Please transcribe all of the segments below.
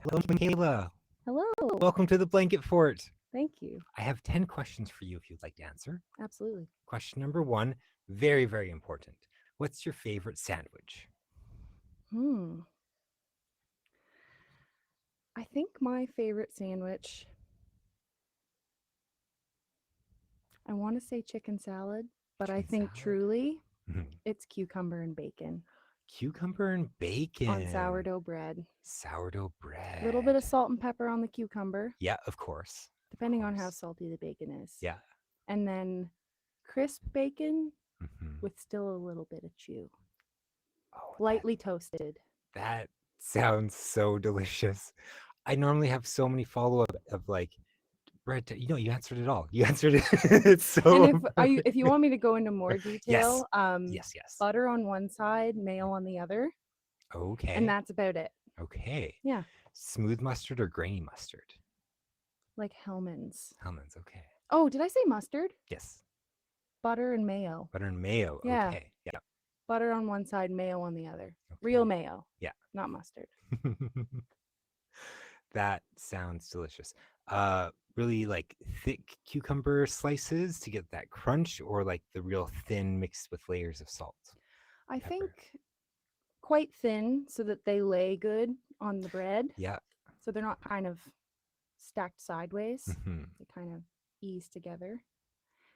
Hello, McKayla. Hello. Welcome to the Blanket Fort. Thank you. I have 10 questions for you if you'd like to answer. Absolutely. Question number one, very, very important. What's your favorite sandwich? Hmm. I think my favorite sandwich, I want to say chicken salad, but I Chicken think salad? truly Mhm. it's cucumber and bacon Cucumber and bacon. on sourdough bread. Sourdough A little bit bread. of salt and pepper on the cucumber, Yeah, of course. depending on how salty the bacon is. Yeah. And then crisp bacon Mhm. with still a little bit of chew. Oh, Lightly toasted. that sounds so delicious. I normally have so many follow-up of like bread. You answered it all. You answered it. It's And so if you want me to go into more yes. detail, Yes. butter on one side, mayo on the other, and Okay. that's about it. Okay. Yeah, Smooth mustard or grainy mustard? like Hellman's. Hellman's. Okay. Oh, did I say mustard? Yes. Butter and mayo. Butter and mayo. Yeah, Okay. Yeah. butter on one side, mayo on the other. Real Okay. mayo, Yeah. not mustard. That sounds delicious. Really like thick cucumber slices to get that crunch, or like the real thin mixed with layers of salt, I think pepper. quite thin so that they lay good on the bread. Yeah. So they're not kind of stacked sideways. Hmm. They kind of ease together.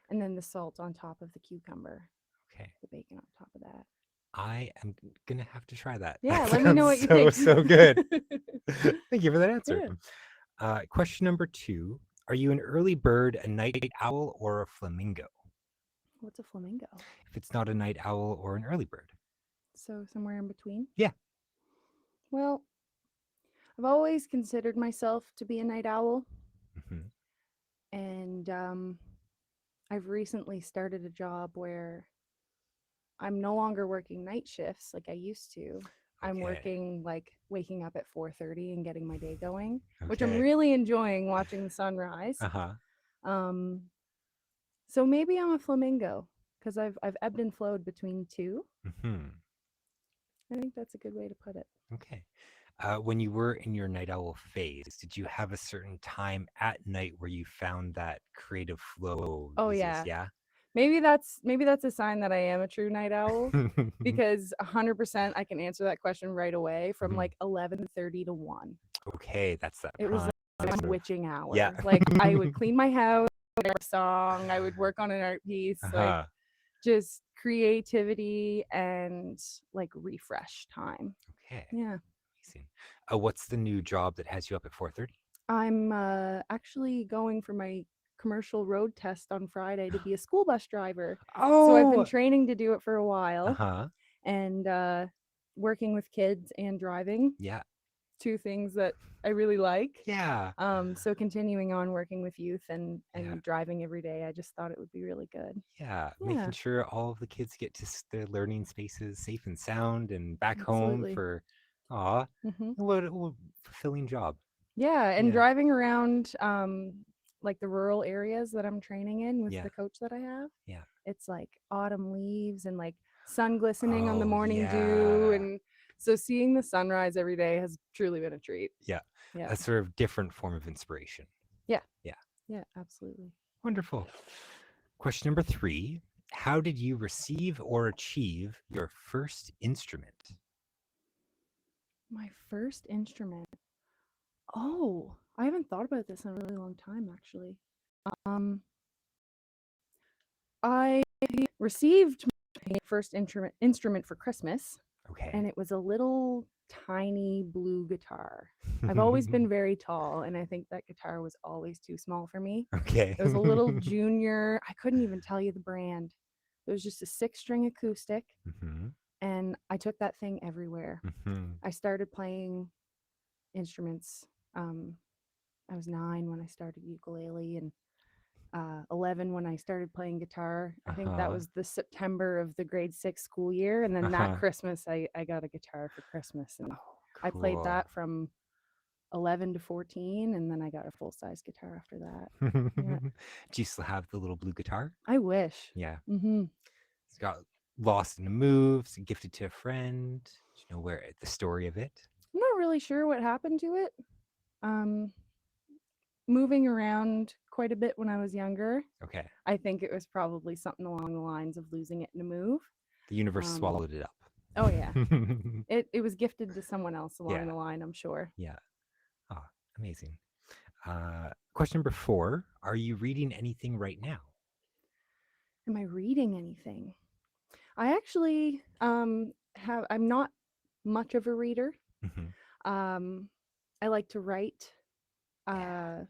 And then the salt on top of the cucumber, Okay. the bacon on top of that. I am gonna have to try that. Yeah, That let me know sounds what you think. so good. Thank you for that answer. Yeah. Question number two. Are you an early bird, a night owl, or a flamingo? What's a flamingo? If it's not a night owl or an early bird. So somewhere in between? Yeah. Well, I've always considered myself to be a night owl. Hmm. And I've recently started a job where I'm no longer working night shifts like I used to. I'm Okay. working like waking up at 4:30 and getting my day going, which I'm Okay. really enjoying watching the sunrise. Uh-huh. Um, so maybe I'm a flamingo because I've ebbed and flowed between two. Hmm. I think that's a good way to put it. Okay. When you were in your night owl phase, did you have a certain time at night where you found that creative flow Oh easiest? yeah, Yeah. maybe that's a sign that I am a true night owl because 100% I can answer that question right away from Mhm. like 11:30 to 1. Okay, that's that It was prime like sort my of. witching Yeah. hour. Like I would clean my house, write a song, I would work on an art piece, like Uh-huh. just creativity and like refresh time. Okay. Yeah. Amazing. What's the new job that has you up at 4:30? I'm actually going for my commercial road test on Friday to be a school bus driver. So I've been Oh, training to do it for a while uh-huh. and working with kids and driving, Yeah. two things that I really like. Yeah. So continuing on working with youth and Yeah. driving every day, I just thought it would be really good. Yeah. Yeah, Making sure all of the kids get to their learning spaces safe and sound and back home absolutely. for, aw, Hmm. what a fulfilling job. Yeah, and Yeah. driving around like the rural areas that I'm training in with Yeah. the coach that I have, Yeah. it's like autumn leaves and like sun glistening on the Oh, morning dew, yeah. and so seeing the sunrise every day has truly been a treat. Yeah. Yeah. A sort of different form of inspiration. Yeah. Yeah. Yeah, absolutely. Wonderful. Question number three. How did you receive or achieve your first instrument? My first instrument. Oh, I haven't thought about this in a really long time actually. Um I received my first instrument for Christmas, Okay. and it was a little tiny blue guitar. I've always been very tall, and I think that guitar was always too small for me. Okay. It was a little junior. I couldn't even tell you the brand. It was just a 6-string acoustic, Hmm. and I took that thing everywhere. Hmm. I started playing instruments. Um, I was 9 when I started ukulele, and 11 when I started playing guitar. I think that Uh-huh. was the September of the grade 6 school year. And then that Uh-huh. Christmas, I got a guitar for Christmas. And Oh, I played cool. that from 11 to 14. And then I got a full size guitar after that. Yeah. Do you still have the little blue guitar? I wish. Yeah. Mm-hmm. It's got lost in the moves, gifted to a friend. Do you know where the story of it? I'm not really sure what happened to it. Um, moving around quite a bit when I was younger. Okay. I think it was probably something along the lines of losing it in a move. The universe Um, swallowed it up. oh yeah, it was gifted to someone else along Yeah. the line, I'm sure. Yeah. Oh, amazing. Question number 4. Are you reading anything right now? Am I reading anything? I actually have. I'm not much of a reader. Hmm. Um, I like to write. Yeah. Uh,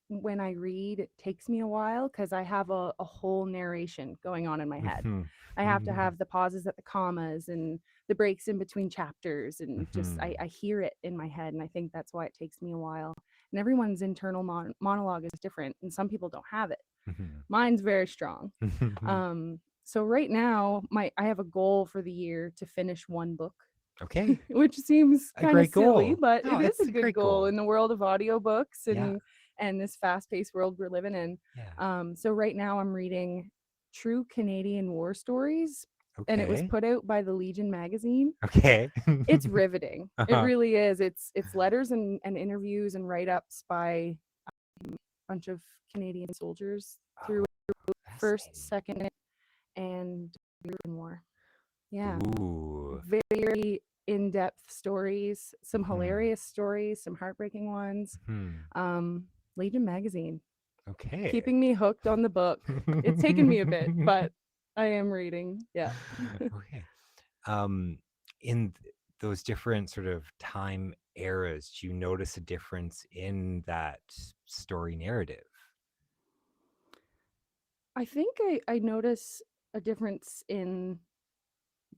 when I read, it takes me a while because I have a whole narration going on in my head. Hmm. I have to have the pauses at the commas and the breaks in between chapters, and just Hmm. I hear it in my head, and I think that's why it takes me a while. And everyone's internal monologue is different, and some people don't have it. Hmm. Mine's very strong. So right now, my I have a goal for the year to finish one book, Okay. which seems A kind of great silly, goal. but No, it is a it's a good great goal goal. in the world of audiobooks Yeah. and this fast-paced world we're living in. Yeah. So right now I'm reading True Canadian War Stories, and it was Okay. put out by the Legion magazine. Okay. It's riveting. It Uh-huh. really is. It's letters and interviews and write-ups by a bunch of Canadian soldiers Oh, through First, fascinating. Second, and Korean War. Yeah, Ooh. very in-depth stories, some Hmm. hilarious stories, some heartbreaking ones. Hmm. Um, Legion magazine Okay. keeping me hooked on the book. It's taken me a bit, but I am reading. Yeah. Okay. Um, in those different sort of time eras, do you notice a difference in that story narrative? I think I notice a difference in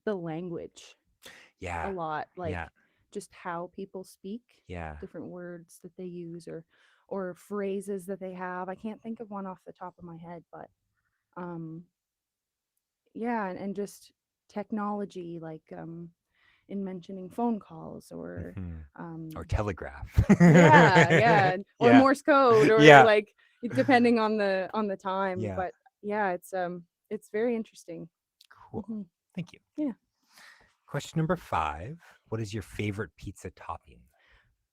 the language a Yeah. lot, like Yeah. just how people speak, Yeah. different words that they use or phrases that they have. I can't think of one off the top of my head, but um yeah, and just technology, like in mentioning phone calls or Hmm. Or um telegraph. yeah, or Yeah. Morse code, or Yeah. like depending on the time. Yeah. But yeah, it's very interesting. Cool. Hmm. Thank you. Yeah. Question number 5. What is your favorite pizza topping?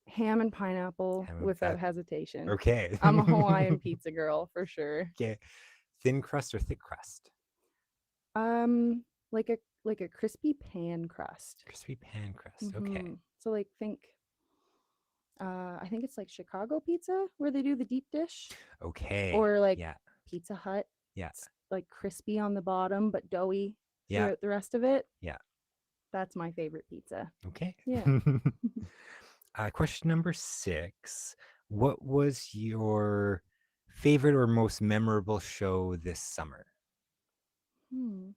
Ham and pineapple without That hesitation. okay. I'm a Hawaiian pizza girl for sure. Okay. Thin crust or thick crust? Um, like a crispy pan crust. Crispy pan crust. Okay. So like think I think it's like Chicago pizza where they do the deep dish, Okay. or like Yeah. Pizza Hut. Yeah. It's like crispy on the bottom but doughy Yeah. throughout the rest of it. Yeah. That's my favorite pizza. Okay. Yeah. Question number 6. What was your favorite or most memorable show this summer? Hmm.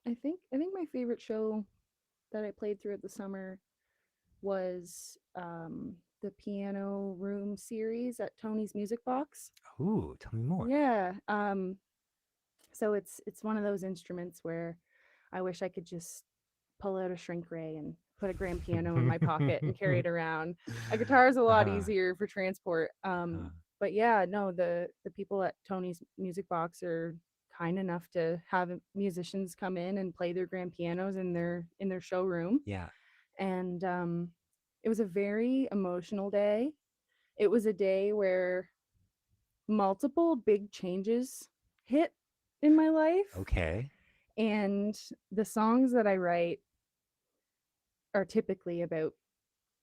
I think my favorite show that I played throughout the summer was the Piano Room series at Tony's Music Box. Ooh, tell me more. Yeah. So it's one of those instruments where I wish I could just pull out a shrink ray and put a grand piano in my pocket and carry it around. A guitar is a lot Uh-huh. easier for transport. Uh, But yeah, no, the people at Tony's Music Box are kind enough to have musicians come in and play their grand pianos in their showroom. yeah. And it was a very emotional day. It was a day where multiple big changes hit in my life, Okay. and the songs that I write are typically about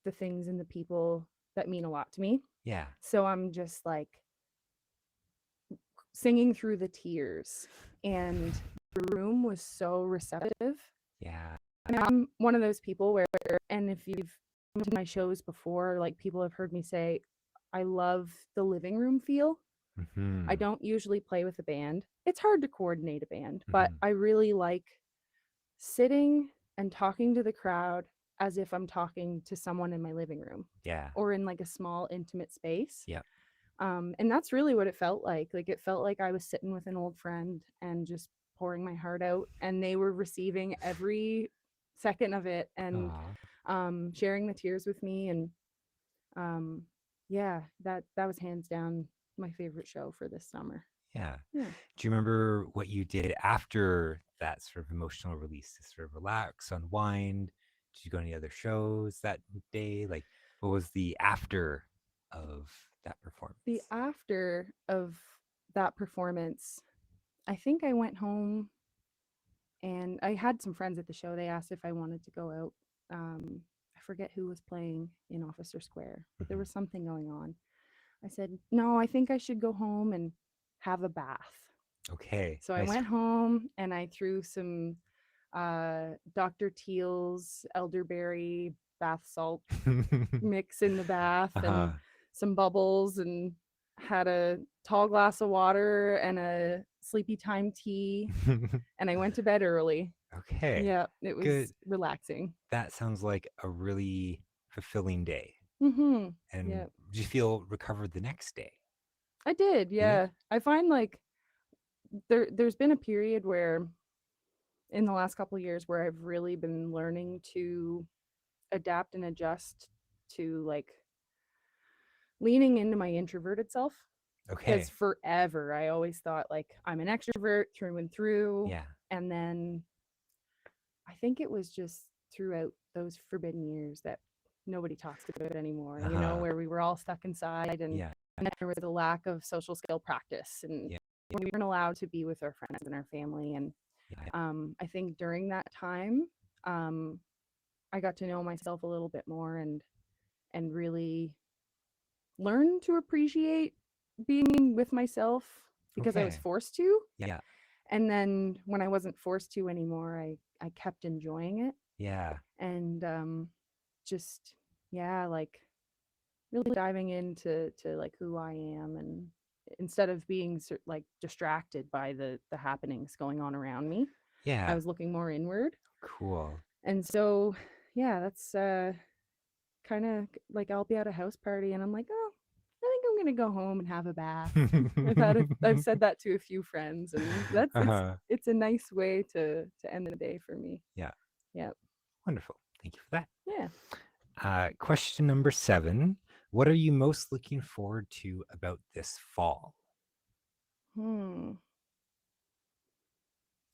the things and the people that mean a lot to me. Yeah. So I'm just like singing through the tears, and the room was so receptive. Yeah. I mean, I'm one of those people where, and if you've been to my shows before, like people have heard me say, I love the living room feel. I Hmm. don't usually play with a band. It's hard to coordinate a band, but Hmm. I really like sitting and talking to the crowd as if I'm talking to someone in my living room Yeah. or in like a small intimate space. Yeah. And that's really what it felt like. Like it felt like I was sitting with an old friend and just pouring my heart out, and they were receiving every second of it and Aw. sharing the tears with me. And um, yeah, that was hands down my favorite show for this summer. Yeah. Yeah. Do you remember what you did after that sort of emotional release to sort of relax, unwind? did you go to any other shows that day? Like, what was the after of that The performance? after of that performance, I think I went home and I had some friends at the show. They asked if I wanted to go out. I forget who was playing in Officer Square, but there Hmm. was something going on. I said, no, I think I should go home and have a bath. Okay, So I nice. went home and I threw some Dr. Teal's elderberry bath salt mix in the bath and Uh-huh. some bubbles and had a tall glass of water and a sleepy time tea and I went to bed early. Okay, Yeah, it good. was relaxing. That sounds like a really fulfilling day. Mhm. And Yeah. did you feel recovered the next day? I did. Yeah. Yeah. I find like there's been a period where in the last couple of years where I've really been learning to adapt and adjust to like leaning into my introverted self because Okay. forever I always thought like I'm an extrovert through and through. Yeah. And then I think it was just throughout those forbidden years that nobody talks about it anymore, Uh-huh. where we were all stuck inside Yeah. and there was a lack of social skill practice and Yeah. we weren't allowed to be with our friends and our family. And Yeah. I think during that time, um, I got to know myself a little bit more and really learn to appreciate being with myself because I was Okay. forced to. Yeah. And then when I wasn't forced to anymore, I kept enjoying it Yeah. and just yeah, like really diving into like who I am and instead of being like distracted by the happenings going on around me, I Yeah. was looking more inward. Cool. And so yeah, that's kind of like I'll be at a house party and I'm like, oh, I think I'm gonna go home and have a bath. I've said that to a few friends, and that's Uh-huh. it's a nice way to end the day for me. Yeah. Yeah, Wonderful. Thank you for that. yeah. Question number 7. What are you most looking forward to about this fall? Hmm.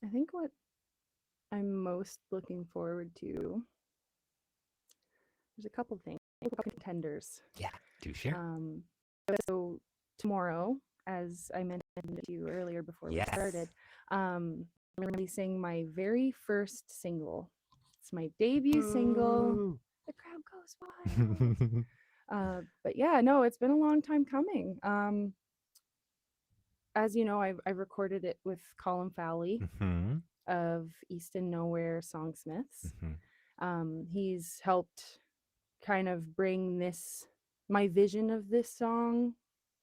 I think what I'm most looking forward to. There's a couple things, a couple contenders. Yeah. Do share. Um, so tomorrow, as I mentioned to you earlier before we Yes. started, I'm releasing my very first single. It's my debut single. Ooh. The crowd goes wild. But yeah, no, it's been a long time coming. As you know, I've recorded it with Colin Fowley Mm-hmm. of Easton Nowhere Songsmiths. Mm-hmm. He's helped kind of bring my vision of this song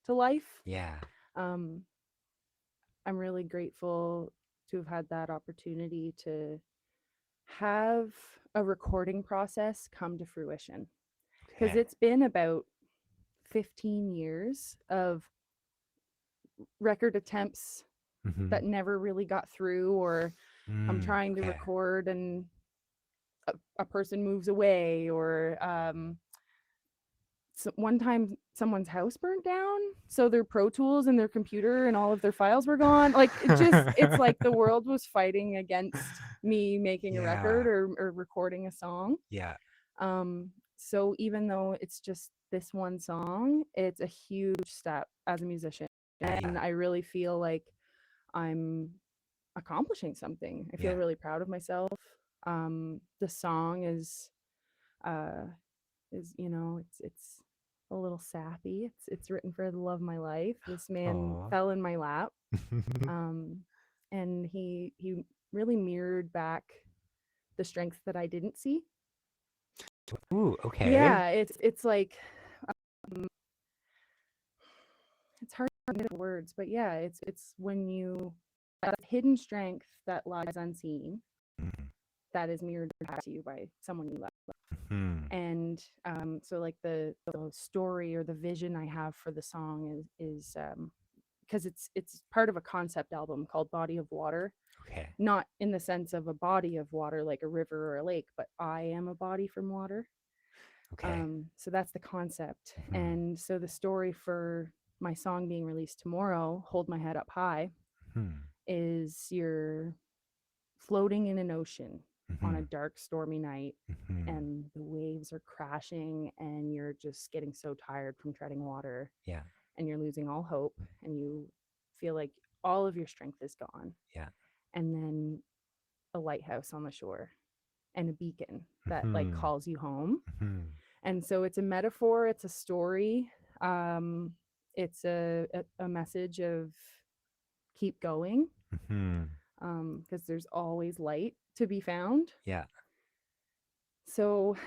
to life. Yeah. Um, I'm really grateful to have had that opportunity to have a recording process come to fruition because Okay. it's been about 15 years of record attempts Mm-hmm. that never really got through, or I'm trying to Okay. record and a person moves away, or so one time someone's house burnt down, so their Pro Tools and their computer and all of their files were gone. Like it's like the world was fighting against me making a record Yeah. or recording a song. Yeah. So even though it's just this one song, it's a huge step as a musician, and Yeah. I really feel like I'm accomplishing something. I feel Yeah. really proud of myself. The song uh it's a little sappy. It's written for the love of my life. This man Oh. fell in my lap, um, and he really mirrored back the strengths that I didn't see. Ooh, okay. Yeah, it's like um, it's hard to put into words, but yeah, it's when you that hidden strength that lies unseen that is mirrored back to you by someone you love. Mm-hmm. And so like the story or the vision I have for the song is because it's part of a concept album called Body of Water, Okay. not in the sense of a body of water like a river or a lake, but I am a body from water. Okay. So that's the concept. Mm-hmm. And so the story for my song being released tomorrow, Hold My Head Up High, Hmm. is you're floating in an ocean on a Mhm. dark, stormy night, Mhm. and the waves are crashing, and you're just getting so tired from treading water, Yeah. and you're losing all hope, and you feel like all of your strength is gone. Yeah. And then a lighthouse on the shore and a beacon that like Mhm. calls you home. Mhm. And so it's a metaphor, it's a story, um, it's a message of keep going, Mhm. because there's always light to be found. Yeah. So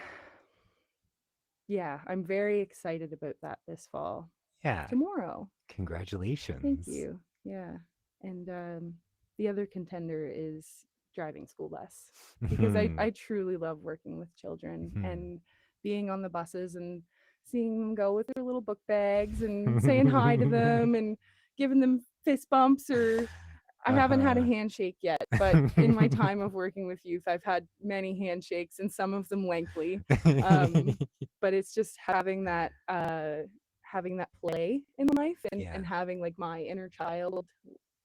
yeah, I'm very excited about that this fall. Yeah. Tomorrow. Thank Congratulations. you. Yeah. And the other contender is driving school bus, because Mhm. I truly love working with children Mhm. and being on the buses and seeing them go with their little book bags and saying hi to them and giving them fist bumps, or I haven't had a Uh-huh. handshake yet, but in my time of working with youth, I've had many handshakes and some of them lengthy. But it's just having that play in life, Yeah. and having like my inner child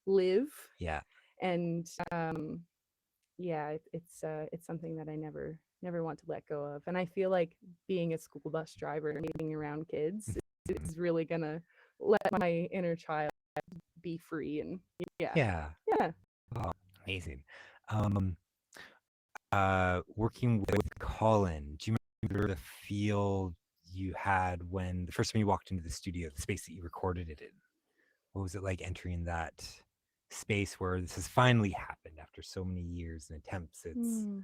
live, Yeah. and yeah, it's something that I never want to let go of. And I feel like being a school bus driver and being around kids Mhm. is really gonna let my inner child be free. And yeah, Yeah. yeah. Oh, amazing. Um, working with Colin, do you remember the feel you had when the first time you walked into the studio, the space that you recorded it in? What was it like entering that space where this has finally happened after so many years and attempts? It's Hmm.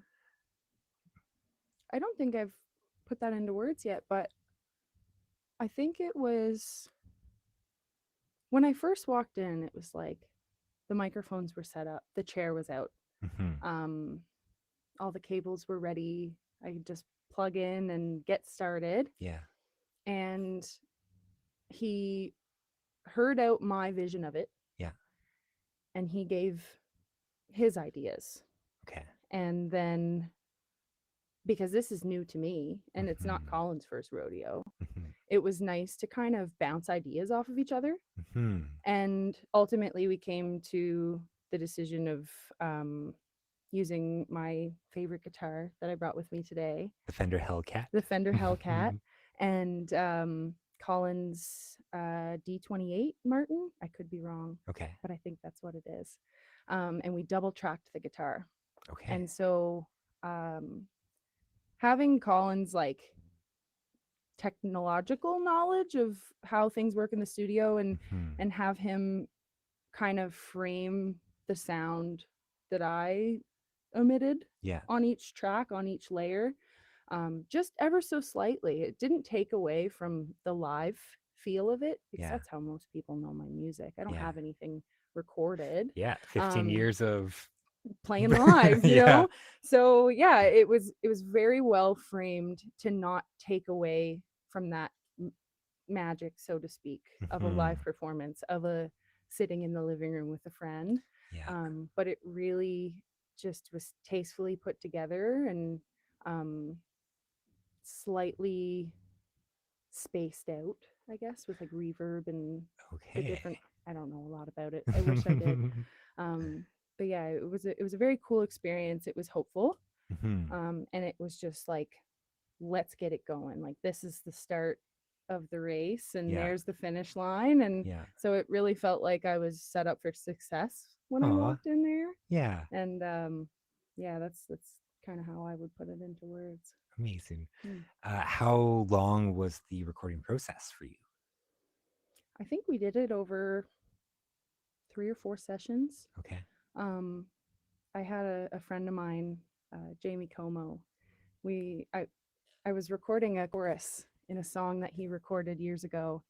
I don't think I've put that into words yet, but I think it was when I first walked in, it was like the microphones were set up, the chair was out, Mhm. um, all the cables were ready. I could just plug in and get started. Yeah. And he heard out my vision of it, Yeah. and he gave his ideas. Okay. And then, because this is new to me and it's not Mhm. Colin's first rodeo, Mhm. it was nice to kind of bounce ideas off of each other. Mhm. And ultimately, we came to the decision of using my favorite guitar that I brought with me today, The Fender Hellcat. the Fender Hellcat, and Colin's D28 Martin. I could be wrong, Okay. but I think that's what it is. And we double tracked the guitar. Okay. And so um, having Colin's like technological knowledge of how things work in the studio, Mhm. and have him kind of frame the sound that I omitted Yeah. on each track, on each layer, just ever so slightly. It didn't take away from the live feel of it, because Yeah. that's how most people know my music. I don't Yeah. have anything recorded. Yeah. 15 Um, years of playing live, you yeah. know? So yeah, it was very well framed to not take away from that magic, so to speak, of a live Mhm. performance, of a sitting in the living room with a friend. Yeah. But it really just was tastefully put together, and um, slightly spaced out, I guess, with like reverb and the Okay. different. I don't know a lot about it. I wish I did. Um, but yeah, it was a very cool experience. It was hopeful, Mhm. and it was just like, let's get it going. Like, this is the start of the race, and Yeah. there's the finish line. And Yeah. so it really felt like I was set up for success when I Aw. walked in there. Yeah. And yeah, that's kind of how I would put it into words. Amazing. Hmm. How long was the recording process for you? I think we did it over 3 or 4 sessions. Okay. Um, I had a friend of mine, Jamie Como. I was recording a chorus in a song that he recorded years ago,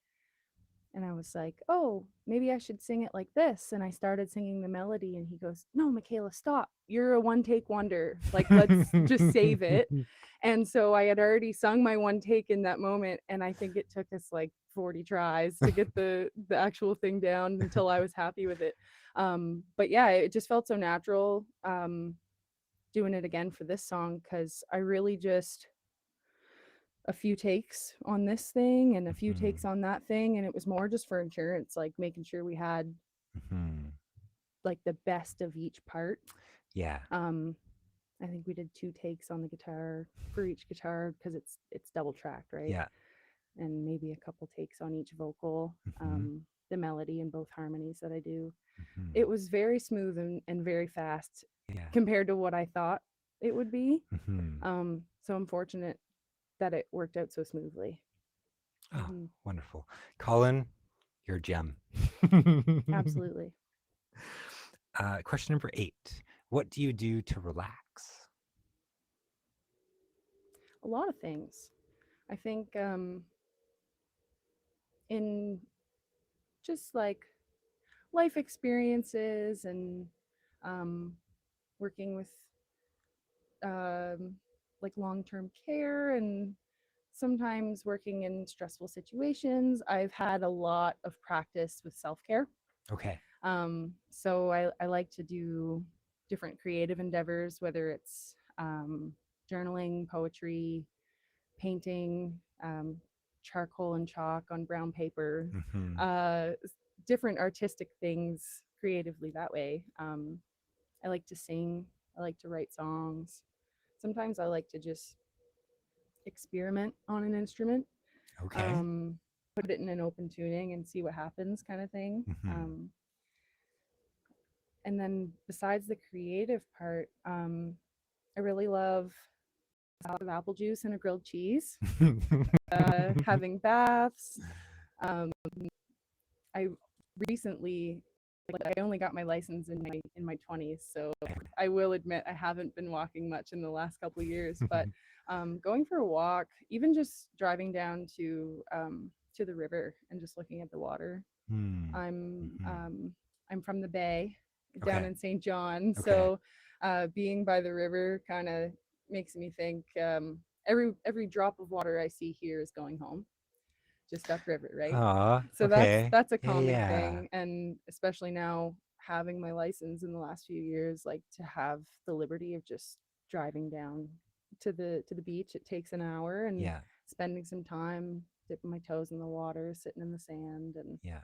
and I was like, oh, maybe I should sing it like this. And I started singing the melody, and he goes, no, McKayla, stop. You're a one take wonder. Like, let's just save it. And so I had already sung my one take in that moment. And I think it took us like 40 tries to get the actual thing down until I was happy with it. But yeah, it just felt so natural, doing it again for this song, because I really just a few takes on this thing and a few takes Mhm. on that thing, and it was more just for insurance, like making sure we had Mhm. like the best of each part. Yeah. um I think we did 2 takes on the guitar for each guitar because it's double tracked, right? Yeah. And maybe a couple takes on each vocal. Hmm. The melody in both harmonies that I do. Hmm. It was very smooth and very fast Yeah. compared to what I thought it would be. Hmm. So I'm fortunate that it worked out so smoothly. Oh, Hmm. wonderful. Colin, you're a gem. Absolutely. Question number 8. What do you do to relax? A lot of things. I think in just like life experiences and um, working with um, like long term care and sometimes working in stressful situations, I've had a lot of practice with self care. Okay. So I like to do different creative endeavors, whether it's journaling, poetry, painting, charcoal and chalk on brown paper, Hmm. uh, different artistic things creatively that way. I like to sing, I like to write songs. Sometimes I like to just experiment on an instrument, Okay. um, put it in an open tuning and see what happens, kind of thing. Hmm. And then besides the creative part, I really love a salad of apple juice and a grilled cheese, having baths. Um, I recently, like, I only got my license in my 20s, so I will admit I haven't been walking much in the last couple of years. But going for a walk, even just driving down to the river and just looking at the water. Hmm. I'm Hmm. I'm from the Bay, down Okay. in St. John, Okay. so being by the river kind of makes me think every drop of water I see here is going home, just upriver, right? Ah, So okay. that's a Yeah, calming yeah. thing, and especially now having my license in the last few years, like to have the liberty of just driving down to the beach. It takes an hour and Yeah. spending some time dipping my toes in the water, sitting in the sand, and Yeah.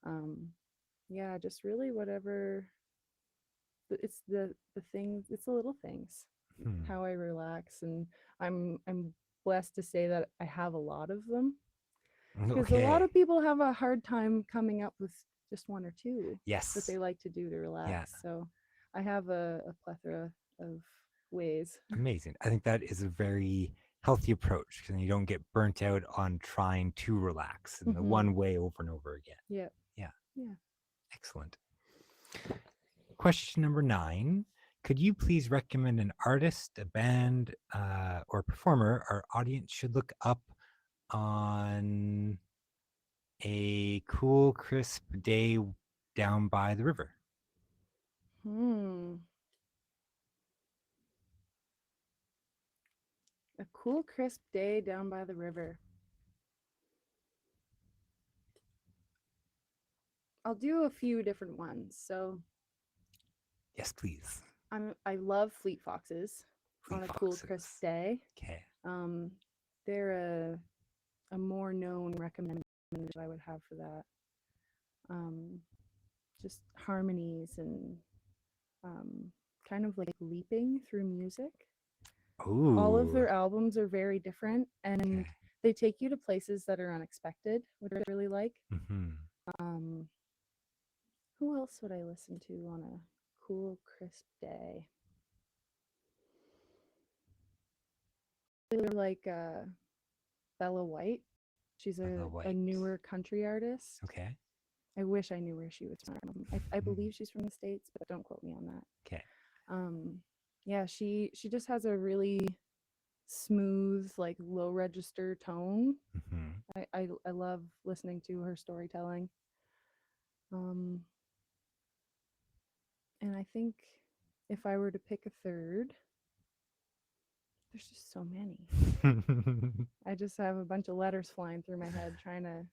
um, yeah, just really whatever. It's the things. It's the little things. Hmm. How I relax, and I'm blessed to say that I have a lot of them because a lot Okay. of people have a hard time coming up with just one or two that Yes. they like to do to Yeah. relax. So I have a plethora of ways. Amazing. I think that is a very healthy approach because you don't get burnt out on trying to relax in the Hmm. one way over and over again. Yeah. Yeah. Yeah. Excellent. Question number 9. Could you please recommend an artist, a band, or performer our audience should look up on a cool, crisp day down by the river? Hmm. A cool, crisp day down by the river. I'll do a few different ones. So Yes, please. I love Fleet Foxes Fleet on a cool, crisp Foxes. day. Okay. Um, they're a more known recommendation I would have for that. Um, just harmonies and um, kind of like leaping through music. All of Ooh. their albums are very different Okay. and they take you to places that are unexpected, which I really like. Mm-hmm. Um, who else would I listen to on a cool, crisp day? I really like Bella White. She's Bella a White. newer country artist. Okay. I wish I knew where she was from. I Mhm. believe she's from the States, but don't quote me on that. Okay. Um, yeah, she just has a really smooth, like low register tone. Mm-hmm. I love listening to her storytelling. Um, and I think if I were to pick a third, there's just so many. I just have a bunch of letters flying through my head trying to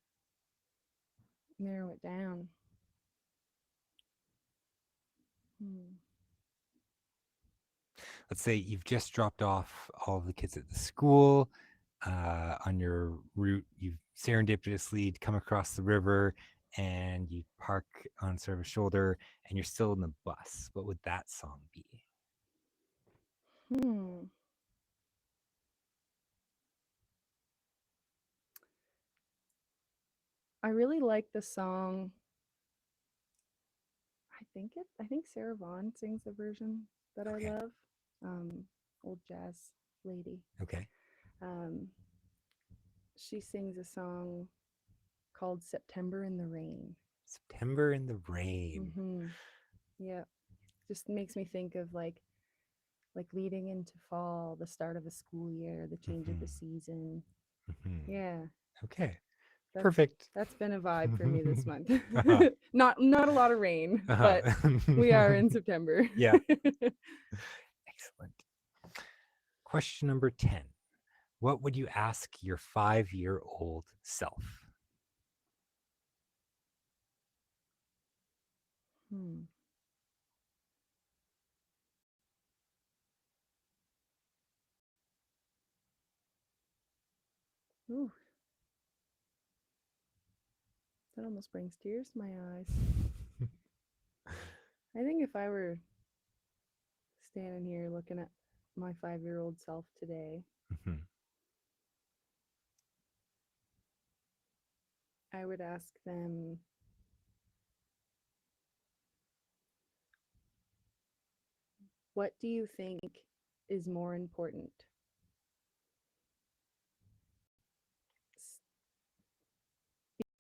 narrow it down. Hmm. Let's say you've just dropped off all of the kids at the school. On your route, you've serendipitously come across the river and you park on sort of a shoulder and you're still in the bus. What would that song be? Hmm. I really like the song. I think Sarah Vaughan sings a version that I Okay. love. Um, Old jazz lady. Okay. Um, she sings a song called September in the Rain. September in the Rain. Mm-hmm. Yeah. Just makes me think of like leading into fall, the start of a school year, the change of the Hmm. season. Hmm. Yeah. Okay. That's Perfect. that's been a vibe for me this month. Uh-huh. Not a lot of rain, Uh-huh. but we are in September. Yeah. Excellent. Question number 10. What would you ask your 5-year-old self? Hmm. Ooh, that almost brings tears to my eyes. I think if I were standing here looking at my 5-year-old self today, Mhm. I would ask them, what do you think is more important?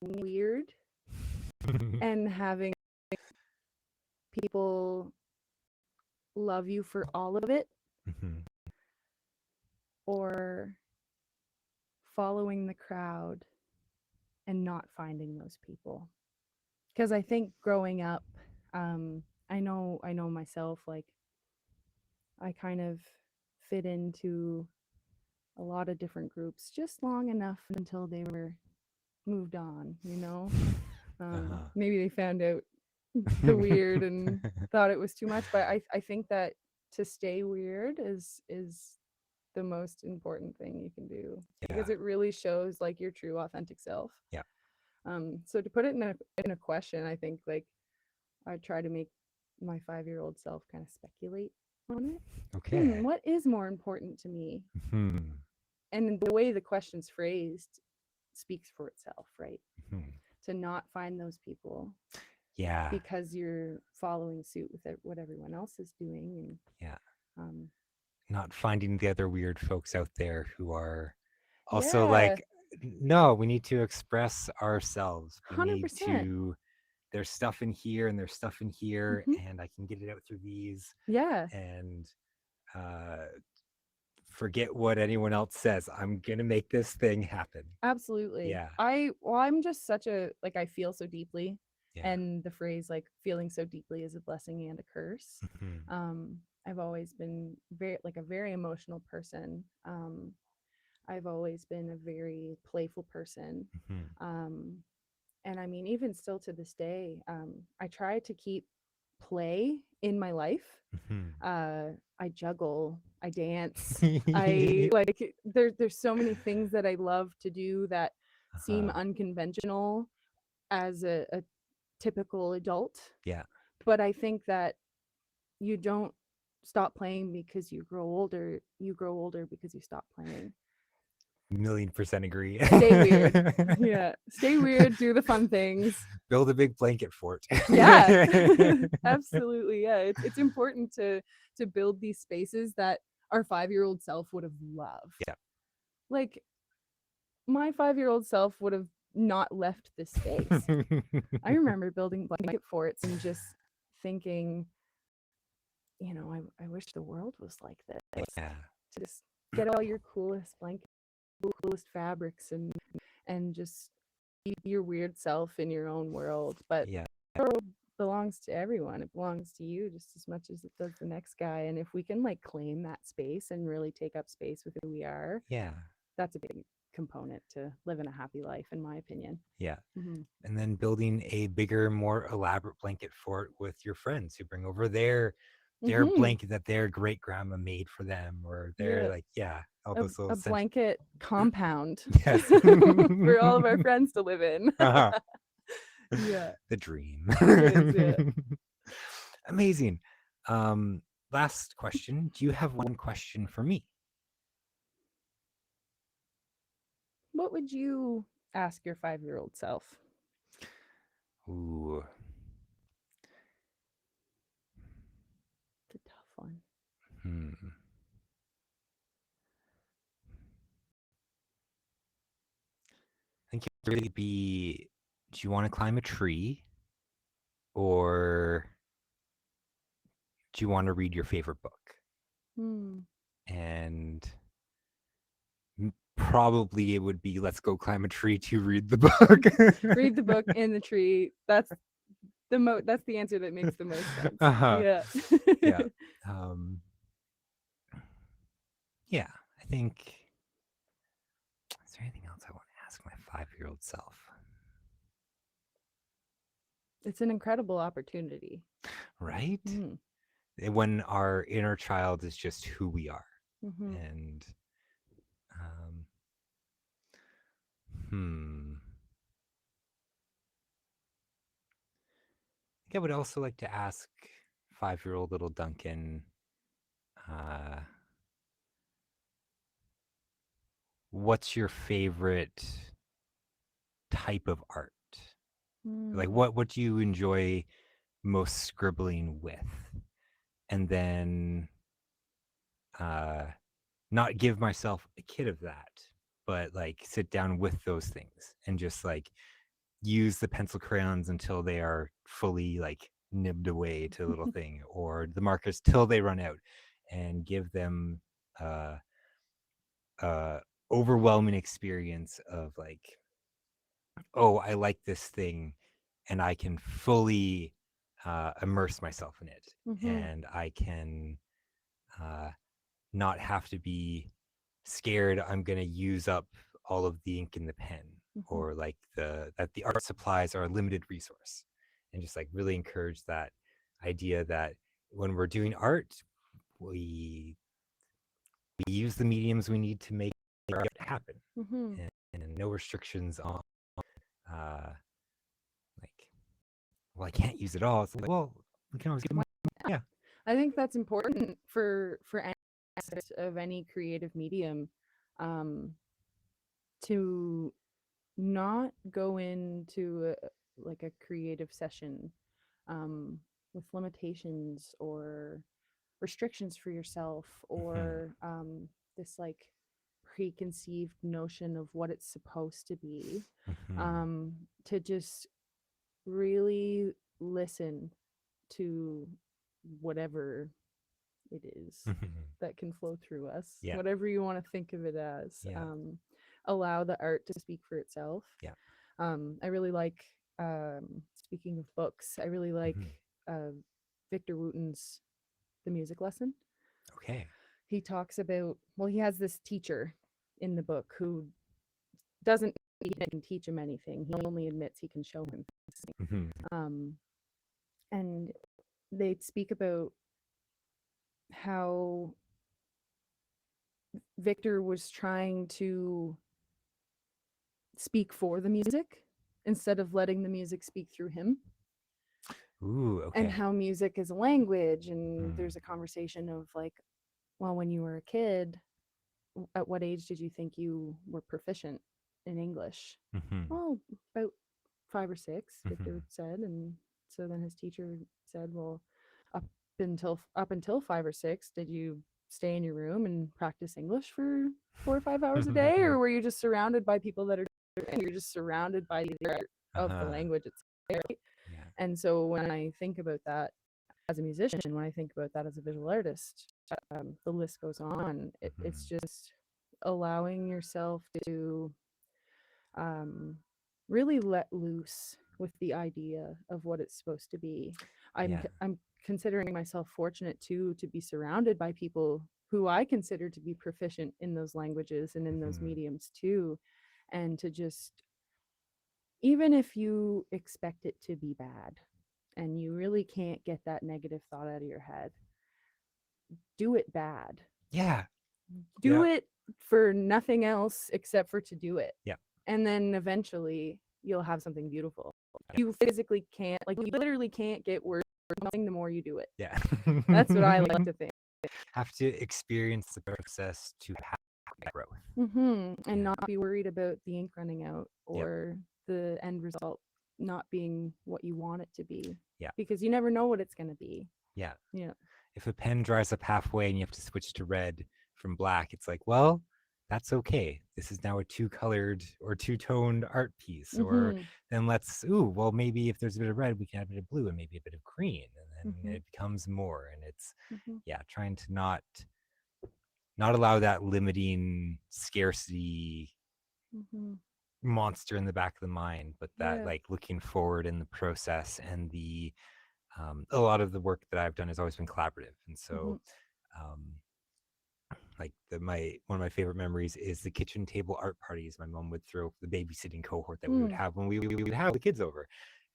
Weird and having people love you for all of it, Mhm. or following the crowd and not finding those people? Because I think growing up, I know myself, like I kind of fit into a lot of different groups just long enough until they were moved on, you know. Uh-huh. Maybe they found out the weird and thought it was too much, but I think that to stay weird is the most important thing you can do, Yeah. because it really shows like your true authentic self. Yeah. So to put it in a question, I think like I try to make my 5-year-old self kind of speculate on it. Okay. What is more important to me? Hmm. And the way the question's phrased speaks for itself, right? Hmm. To not find those people Yeah. because you're following suit with what everyone else is doing, and Yeah. um Not finding the other weird folks out there who are also yeah, like, no, we need to express ourselves. We need 100%. to, there's stuff in here and there's stuff in here, Hmm. and I can get it out through these, Yeah, and uh, forget what anyone else says. I'm going to make this thing happen. absolutely. Yeah. I'm just such a, like, I feel so deeply, Yeah. and the phrase like feeling so deeply is a blessing and a curse. Mhm. um I've always been a very emotional person. I've always been a very playful person. Mhm. um and I mean, even still to this day, I try to keep play in my life. Mhm. uh I juggle, I dance, I like there's so many things that I love to do that seem Uh-huh. unconventional as a typical adult. Yeah. But I think that you don't stop playing because you grow older. You grow older because you stop playing. Million% agree. Stay weird. Yeah, stay weird, do the fun things. Build a big blanket fort. Yeah. Absolutely. Yeah, it's important to build these spaces that our 5-year-old self would have loved. Yeah. Like, my 5-year-old self would have not left this space. I remember building blanket forts and just thinking, I wish the world was like this. Yeah. To just get all your coolest blankets, coolest fabrics, and just be your weird self in your own world. But Yeah. the world belongs to everyone. It belongs to you just as much as it does the next guy. And if we can like claim that space and really take up space with who we are, Yeah. that's a big component to living a happy life, in my opinion. Yeah. Mm-hmm. And then building a bigger, more elaborate blanket fort with your friends who bring over their Mm-hmm. blanket that their great grandma made for them, or their, Yeah. like, yeah, all A, those little a blanket compound yes. for all of our friends to live in. Uh-huh. Yeah, The dream. it is. Yeah. Amazing. Um, last question. Do you have one question for me? What would you ask your 5-year-old self? Ooh. It's a tough one. Hmm. I think it would really be, do you want to climb a tree or do you want to read your favorite book? Hmm. And probably it would be, let's go climb a tree to read the book. Read the book in the tree. That's the answer that makes the most sense. Uh-huh. Yeah. Yeah. Um, yeah, I think, is there anything else I want to ask my 5-year-old self? It's an incredible opportunity. Right? Mm. When our inner child is just who we are. Mm-hmm. And um, hmm. I think I would also like to ask 5-year-old little Duncan, uh, what's your favorite type of art? Like Mm. what do you enjoy most scribbling with? And then uh not give myself a kid of that, but like sit down with those things and just like use the pencil crayons until they are fully like nibbed away to a little thing, or the markers till they run out, and give them uh uh overwhelming experience of like, oh, I like this thing and I can fully immerse myself in it, Mm-hmm. and I can uh not have to be scared I'm going to use up all of the ink in the pen, Mm-hmm. or like that the art supplies are a limited resource, and just like really encourage that idea that when we're doing art, we we use the mediums we need to make art happen, Mm-hmm. and no restrictions on uh like, well, I can't use it all. It's like, well, we can always get more. Yeah. I think that's important for any aspect of any creative medium, um, to not go into like a creative session, um, with limitations or restrictions for yourself, Mhm. or this like preconceived notion of what it's supposed to be, Mhm. to just really listen to whatever it is Mhm. that can flow through us, Yeah. whatever you want to think of it as. Yeah. Allow the art to speak for itself. Yeah. I really like, speaking of books, I really like Mhm. uh, Victor Wooten's The Music Lesson. Okay. He talks about, well, he has this teacher in the book who doesn't even teach him anything. He only admits he can show him. Mhm. Um, and they speak about how Victor was trying to speak for the music instead of letting the music speak through him, Ooh, and okay. how music is a language. And Mm. there's a conversation of like, well, when you were a kid, at what age did you think you were proficient in English? Mhm. Well, about 5 or 6, Victor Mhm. said. And so then his teacher said, well, up up until 5 or 6, did you stay in your room and practice English for 4 or 5 hours a day, or were you just surrounded by people that are, and you're just surrounded by the art of the Uh-huh. language itself, right? Yeah. And so when I think about that as a musician, when I think about that as a visual artist, the list goes on. It's Mhm. just allowing yourself to, um, really let loose with the idea of what it's supposed to be. Yeah. I'm considering myself fortunate too to be surrounded by people who I consider to be proficient in those languages and in those Mhm. mediums too, and to just, even if you expect it to be bad and you really can't get that negative thought out of your head, do it bad. Yeah. Do Yeah. it for nothing else except for to do it. Yeah. And then eventually you'll have something beautiful. You physically can't, like, you literally can't get words the more you do it. Yeah. That's what I like to think. Have to experience the process to have growth. And Yeah. not be worried about the ink running out Yep. or the end result not being what you want it to be. Yeah. Because you never know what it's going to be. Yeah. Yeah. If a pen dries up halfway and you have to switch to red from black, it's like, well, that's okay. This is now a two-colored or two-toned art piece. Or then well, maybe if there's a bit of red, we can add a bit of blue and maybe a bit of green, and then it becomes more. And it's trying to not allow that limiting scarcity monster in the back of the mind, but that like looking forward in the process. And a lot of the work that I've done has always been collaborative, and so like one of my favorite memories is the kitchen table art parties my mom would throw for the babysitting cohort that we would have when we would have the kids over,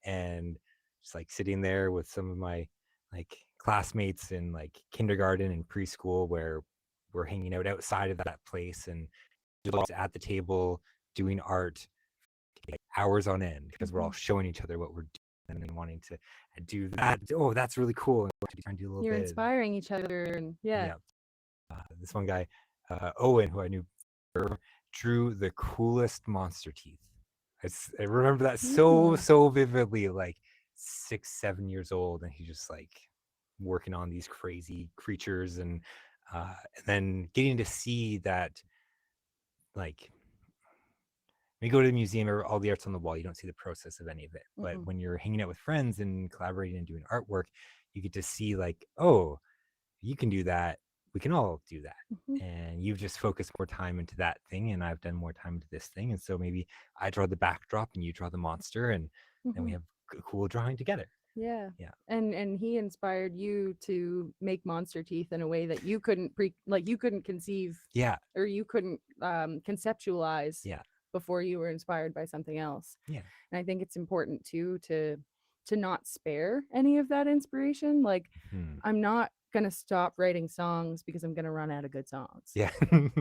and just like sitting there with some of my like classmates in like kindergarten and preschool, where we're hanging out outside of that place and just at the table doing art like hours on end, because we're all showing each other what we're doing and wanting to do that. Oh, that's really cool. And trying to do a little You're bit. inspiring each other, and this one guy, Owen, who I knew, drew the coolest monster teeth. I remember that so vividly, like 6-7 years old, and he's just like working on these crazy creatures, and then getting to see that, like, when you go to the museum or all the art's on the wall, you don't see the process of any of it. But when you're hanging out with friends and collaborating and doing artwork, you get to see like, oh, you can do that. We can all do that. And you've just focused more time into that thing, and I've done more time into this thing. And so maybe I draw the backdrop and you draw the monster, and then we have a cool drawing together. Yeah. Yeah. And he inspired you to make monster teeth in a way that you couldn't you couldn't conceive. Yeah. Or you couldn't conceptualize. Yeah. Before you were inspired by something else. Yeah. And I think it's important too to not spare any of that inspiration. Like I'm not gonna stop writing songs because I'm gonna run out of good songs. Yeah.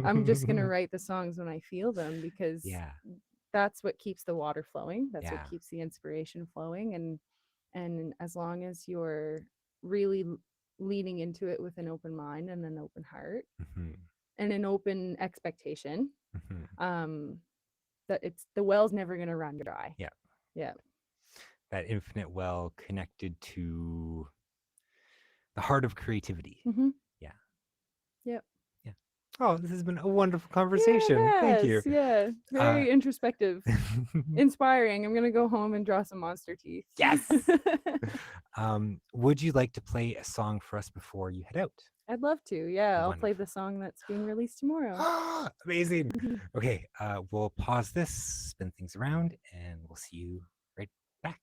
I'm just gonna write the songs when I feel them, because that's what keeps the water flowing. That's what keeps the inspiration flowing. And as long as you're really leaning into it with an open mind and an open heart and an open expectation, that the well's never going to run dry. Yeah. That infinite well connected to the heart of creativity. Yeah. Oh, this has been a wonderful conversation. Thank you. Yeah. Very introspective. Inspiring. I'm going to go home and draw some monster teeth. Yes. Would you like to play a song for us before you head out? I'd love to. Yeah. I'll play the song that's being released tomorrow. Amazing. Okay. We'll pause this, spin things around, and we'll see you right back.